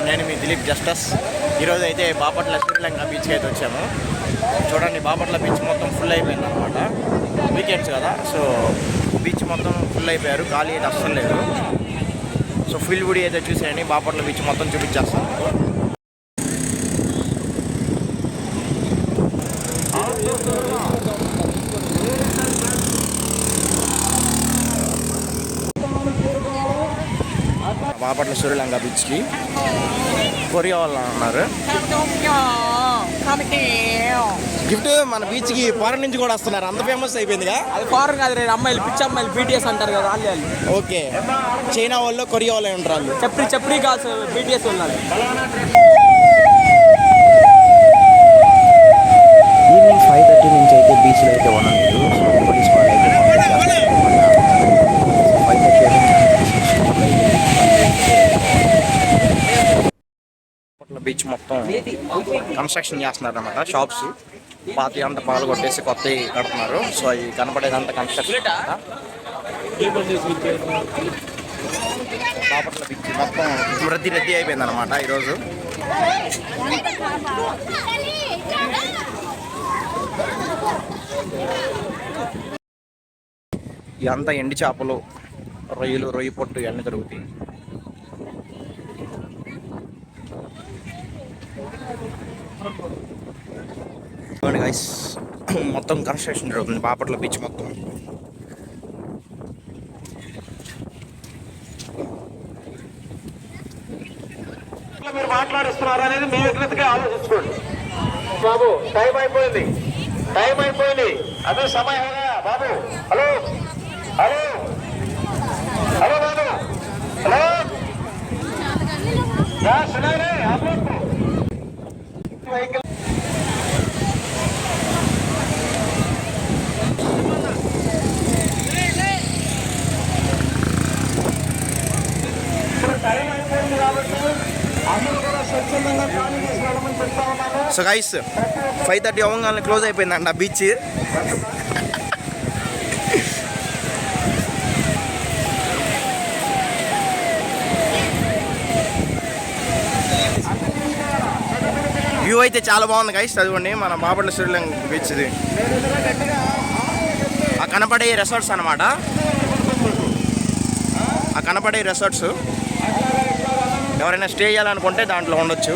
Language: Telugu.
నేను మీ దిలీప్ జస్టస్. ఈరోజు అయితే బాపట్ల శ్రీలంక బీచ్కి అయితే వచ్చాము. చూడండి, బాపట్ల బీచ్ మొత్తం ఫుల్ అయిపోయింది అనమాట. వీకెండ్స్ కదా, సో బీచ్ మొత్తం ఫుల్ అయిపోయారు, ఖాళీ అయితే అస్సలు లేదు. సో ఫుల్ వీడియో అయితే చూసేయండి, బాపట్ల బీచ్ మొత్తం చూపించేస్తాను. బాపట్ల శ్రీలంక బీచ్కి కొరియా వాళ్ళు ఉన్నారు. గిఫ్ట్ మన బీచ్కి ఫారెన్ నుంచి కూడా వస్తున్నారు, అంత ఫేమస్ అయిపోయిందిగా. అది ఫారెన్ కాదు రే, అమ్మాయిలు పిచ్చి అమ్మాయిలు బీటీఎస్ అంటారు కదా వాళ్ళు. ఓకే, చైనా వాళ్ళు కొరియా వాళ్ళు ఉంటారు. వాళ్ళు చెప్పి కాదు బీటీఎస్ ఉన్నారు. ఈవినింగ్ 5:30 నుంచి అయితే బీచ్లో అయితే ఉండలేదు. సో పోలీస్ వాళ్ళు అయితే బీచ్ మొత్తం కన్స్ట్రక్షన్ చేస్తున్నారు అన్నమాట. షాప్స్ పాత అంతా పగలు కొట్టేసి కొత్తవి కడుతున్నారు. సో అవి కనపడేదంతా కన్స్ట్రక్షన్. బాపట్ల బీచ్ మొత్తం రద్దీ అయిపోయింది అనమాట ఈరోజు. ఇదంతా ఎండి చేపలు, రొయ్యి పొట్టు ఇవన్నీ దొరుకుతాయి. గైస్, మొత్తం కన్స్ట్రక్షన్ జరుగుతుంది బాపట్ల బీచ్ మొత్తం. మీరు మాట్లాడిస్తున్నారు అనేది మీ వ్యక్తిగా ఆలోచించుకోండి బాబు. టైం అయిపోయింది అదే సమయం బాబు. హలో హలో హలో బాబు, హలో వెహికల్. సో గైస్, 5:30 అవ్వగానే క్లోజ్ అయిపోయిందంట బీచ్. వ్యూ అయితే చాలా బాగుంది గైస్. చదవండి, మన బాపట్ల శ్రీలంక బీచ్ ఇది. ఆ కనపడే రిసార్ట్స్ అనమాట. ఆ కనపడే రిసార్ట్స్ ఎవరైనా స్టే చేయాలనుకుంటే దాంట్లో ఉండొచ్చు.